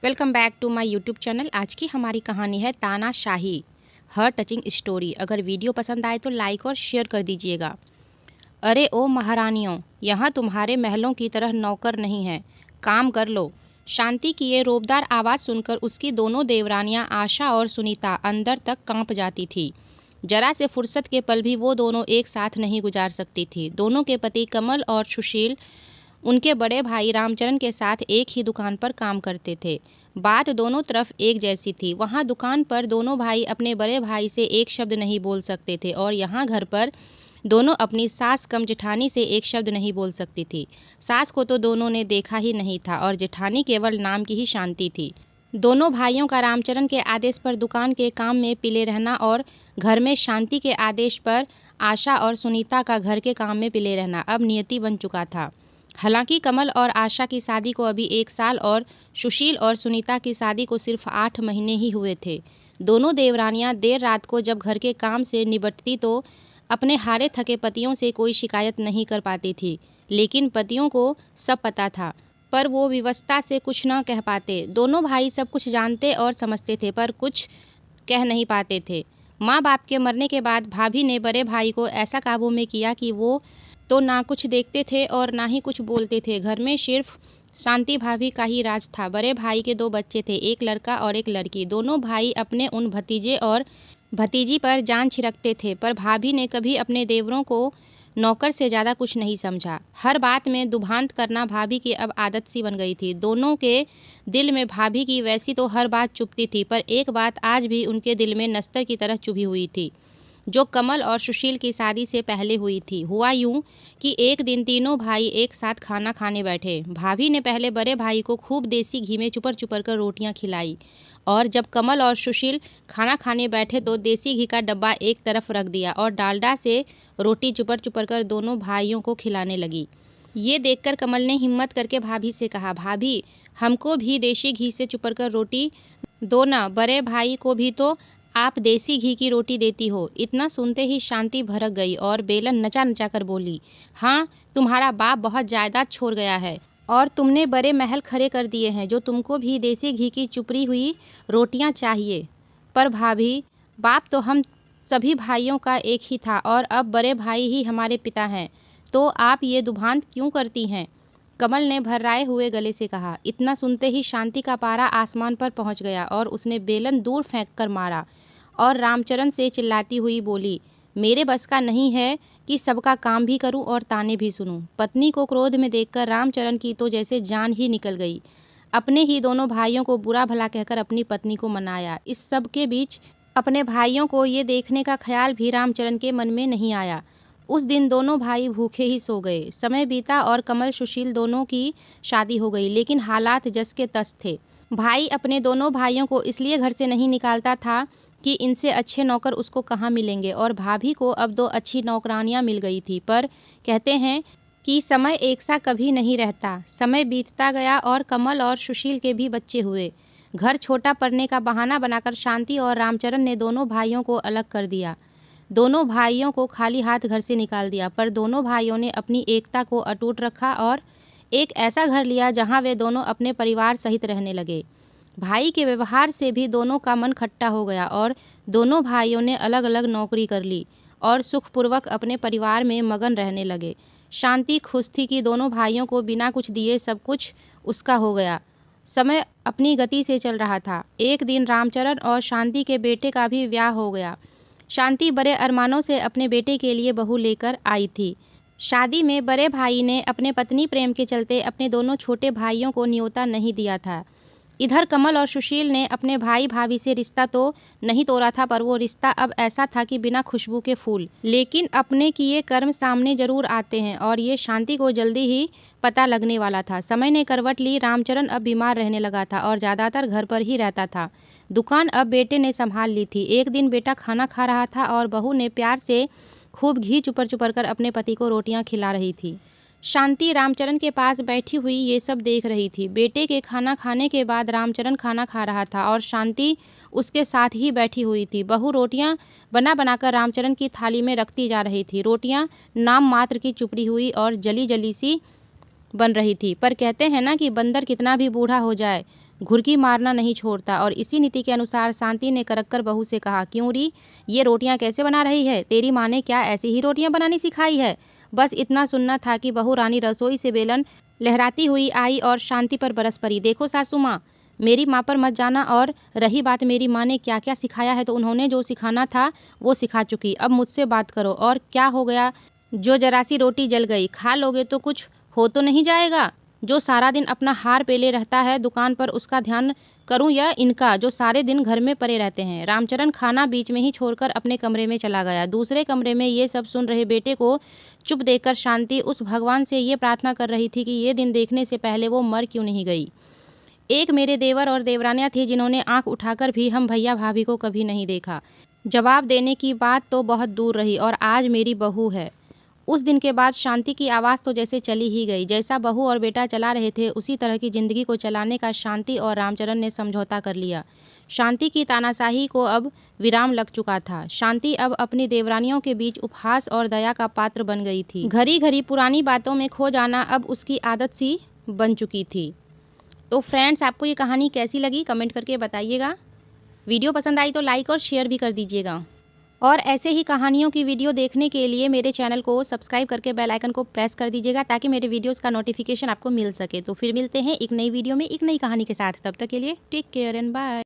Welcome back to my YouTube channel. आज की हमारी कहानी है तानाशाही, हर टचिंग स्टोरी। अगर वीडियो पसंद आए तो लाइक और शेयर कर दीजिएगा। अरे ओ महारानियों, यहाँ तुम्हारे महलों की तरह नौकर नहीं है, काम कर लो। शांति की ये रोबदार आवाज़ सुनकर उसकी दोनों देवरानियाँ आशा और सुनीता अंदर तक कांप जाती थी। जरा से फुर्सत के पल भी वो दोनों एक साथ नहीं गुजार सकती थी। दोनों के पति कमल और सुशील उनके बड़े भाई रामचरण के साथ एक ही दुकान पर काम करते थे। बात दोनों तरफ एक जैसी थी। वहाँ दुकान पर दोनों भाई अपने बड़े भाई से एक शब्द नहीं बोल सकते थे और यहाँ घर पर दोनों अपनी सास कम जेठानी से एक शब्द नहीं बोल सकती थी। सास को तो दोनों ने देखा ही नहीं था और जेठानी केवल नाम की ही शांति थी। दोनों भाइयों का रामचरण के आदेश पर दुकान के काम में पिले रहना और घर में शांति के आदेश पर आशा और सुनीता का घर के काम में पिले रहना अब नियति बन चुका था। हालांकि कमल और आशा की शादी को अभी 1 साल और सुशील और सुनीता की शादी को सिर्फ 8 महीने ही हुए थे। दोनों देवरानियां देर रात को जब घर के काम से निपटती तो अपने हारे थके पतियों से कोई शिकायत नहीं कर पाती थी, लेकिन पतियों को सब पता था, पर वो विवशता से कुछ न कह पाते। दोनों भाई सब कुछ जानते और समझते थे, पर कुछ कह नहीं पाते थे। माँ बाप के मरने के बाद भाभी ने बड़े भाई को ऐसा काबू में किया कि वो तो ना कुछ देखते थे और ना ही कुछ बोलते थे। घर में सिर्फ शांति भाभी का ही राज था। बड़े भाई के 2 बच्चे थे, एक लड़का और एक लड़की। दोनों भाई अपने उन भतीजे और भतीजी पर जान छिड़कते थे, पर भाभी ने कभी अपने देवरों को नौकर से ज़्यादा कुछ नहीं समझा। हर बात में दुभांत करना भाभी की अब आदत सी बन गई थी। दोनों के दिल में भाभी की वैसी तो हर बात चुभती थी, पर एक बात आज भी उनके दिल में नस्तर की तरह चुभी हुई थी, जो कमल और सुशील की शादी से पहले हुई थी। हुआ यूं कि एक दिन तीनों भाई एक साथ खाना खाने बैठे। भाभी ने पहले बड़े भाई को खूब देसी घी में चुपर चुपर कर रोटियां खिलाई, और जब कमल और सुशील खाना खाने बैठे तो देसी घी का डब्बा एक तरफ रख दिया और डालडा से रोटी चुपर चुपर कर दोनों भाइयों को खिलाने लगी। ये देखकर कमल ने हिम्मत करके भाभी से कहा, भाभी हमको भी देसी घी से चुपर कर रोटी दो ना, बड़े भाई को भी तो आप देसी घी की रोटी देती हो। इतना सुनते ही शांति भड़क गई और बेलन नचा नचा कर बोली, हाँ तुम्हारा बाप बहुत जायदाद छोड़ गया है और तुमने बड़े महल खड़े कर दिए हैं, जो तुमको भी देसी घी की चुपड़ी हुई रोटियां चाहिए। पर भाभी, बाप तो हम सभी भाइयों का एक ही था और अब बड़े भाई ही हमारे पिता हैं, तो आप ये दुभांत क्यों करती हैं? कमल ने भर्राए हुए गले से कहा। इतना सुनते ही शांति का पारा आसमान पर पहुंच गया और उसने बेलन दूर फेंक कर मारा और रामचरण से चिल्लाती हुई बोली, मेरे बस का नहीं है कि सबका काम भी करूं और ताने भी सुनूं। पत्नी को क्रोध में देखकर रामचरण की तो जैसे जान ही निकल गई। अपने ही दोनों भाइयों को बुरा भला कहकर अपनी पत्नी को मनाया। इस सब के बीच अपने भाइयों को ये देखने का ख्याल भी रामचरण के मन में नहीं आया। उस दिन दोनों भाई भूखे ही सो गए। समय बीता और कमल सुशील दोनों की शादी हो गई, लेकिन हालात जस के तस थे। भाई अपने दोनों भाइयों को इसलिए घर से नहीं निकालता था कि इनसे अच्छे नौकर उसको कहाँ मिलेंगे, और भाभी को अब 2 अच्छी नौकरानियां मिल गई थी। पर कहते हैं कि समय एक सा कभी नहीं रहता। समय बीतता गया और कमल और सुशील के भी बच्चे हुए। घर छोटा पड़ने का बहाना बनाकर शांति और रामचरण ने दोनों भाइयों को अलग कर दिया। दोनों भाइयों को खाली हाथ घर से निकाल दिया, पर दोनों भाइयों ने अपनी एकता को अटूट रखा और एक ऐसा घर लिया जहां वे दोनों अपने परिवार सहित रहने लगे। भाई के व्यवहार से भी दोनों का मन खट्टा हो गया और दोनों भाइयों ने अलग अलग नौकरी कर ली और सुखपूर्वक अपने परिवार में मगन रहने लगे। शांति खुश थी कि दोनों भाइयों को बिना कुछ दिए सब कुछ उसका हो गया। समय अपनी गति से चल रहा था। एक दिन रामचरण और शांति के बेटे का भी ब्याह हो गया। शांति बड़े अरमानों से अपने बेटे के लिए बहू लेकर आई थी। शादी में बड़े भाई ने अपने पत्नी प्रेम के चलते अपने दोनों छोटे भाइयों को न्योता नहीं दिया था। इधर कमल और सुशील ने अपने भाई भाभी से रिश्ता तो नहीं तोड़ा था, पर वो रिश्ता अब ऐसा था कि बिना खुशबू के फूल। लेकिन अपने किए कर्म सामने जरूर आते हैं और ये शांति को जल्दी ही पता लगने वाला था। समय ने करवट ली। रामचरण अब बीमार रहने लगा था और ज़्यादातर घर पर ही रहता था। दुकान अब बेटे ने संभाल ली थी। एक दिन बेटा खाना खा रहा था और बहू ने प्यार से खूब घी चुपर चुपर कर अपने पति को रोटियां खिला रही थी। शांति रामचरण के पास बैठी हुई ये सब देख रही थी। बेटे के खाना खाने के बाद रामचरण खाना खा रहा था और शांति उसके साथ ही बैठी हुई थी। बहू रोटियां बना बनाकर रामचरण की थाली में रखती जा रही थी। रोटियां नाम मात्र की चुपड़ी हुई और जली जली सी बन रही थी, पर कहते हैं ना कि बंदर कितना भी बूढ़ा हो जाए, घुरकी मारना नहीं छोड़ता। और इसी नीति के अनुसार शांति ने कड़क कर बहू से कहा, क्यों री, ये रोटियां कैसे बना रही है? तेरी माँ ने क्या ऐसी ही रोटियां बनानी सिखाई है? बस इतना सुनना था कि बहू रानी रसोई से बेलन लहराती हुई आई और शांति पर बरस पड़ी। देखो सासू माँ, मेरी माँ पर मत जाना, और रही बात मेरी माँ ने क्या क्या सिखाया है, तो उन्होंने जो सिखाना था वो सिखा चुकी। अब मुझसे बात करो। और क्या हो गया? जो जरा सी रोटी जल गई, खा लोगे तो कुछ हो तो नहीं जाएगा? जो सारा दिन अपना हार पेले रहता है दुकान पर, उसका ध्यान करूं या इनका जो सारे दिन घर में पड़े रहते हैं? रामचरण खाना बीच में ही छोड़कर अपने कमरे में चला गया। दूसरे कमरे में ये सब सुन रहे बेटे को चुप देखकर शांति उस भगवान से ये प्रार्थना कर रही थी कि ये दिन देखने से पहले वो मर क्यों नहीं गई। एक मेरे देवर और देवरानियां थी जिन्होंने आंख उठाकर भी हम भैया भाभी को कभी नहीं देखा। जवाब देने की बात तो बहुत दूर रही, और आज मेरी बहू है। उस दिन के बाद शांति की आवाज़ तो जैसे चली ही गई। जैसा बहू और बेटा चला रहे थे, उसी तरह की जिंदगी को चलाने का शांति और रामचरण ने समझौता कर लिया। शांति की तानाशाही को अब विराम लग चुका था। शांति अब अपनी देवरानियों के बीच उपहास और दया का पात्र बन गई थी। घड़ी घड़ी पुरानी बातों में खो जाना अब उसकी आदत सी बन चुकी थी। तो फ्रेंड्स, आपको ये कहानी कैसी लगी कमेंट करके बताइएगा। वीडियो पसंद आई तो लाइक और शेयर भी कर दीजिएगा। और ऐसे ही कहानियों की वीडियो देखने के लिए मेरे चैनल को सब्सक्राइब करके बेल आइकन को प्रेस कर दीजिएगा, ताकि मेरे वीडियोस का नोटिफिकेशन आपको मिल सके। तो फिर मिलते हैं एक नई वीडियो में एक नई कहानी के साथ। तब तक के लिए टेक केयर एंड बाय।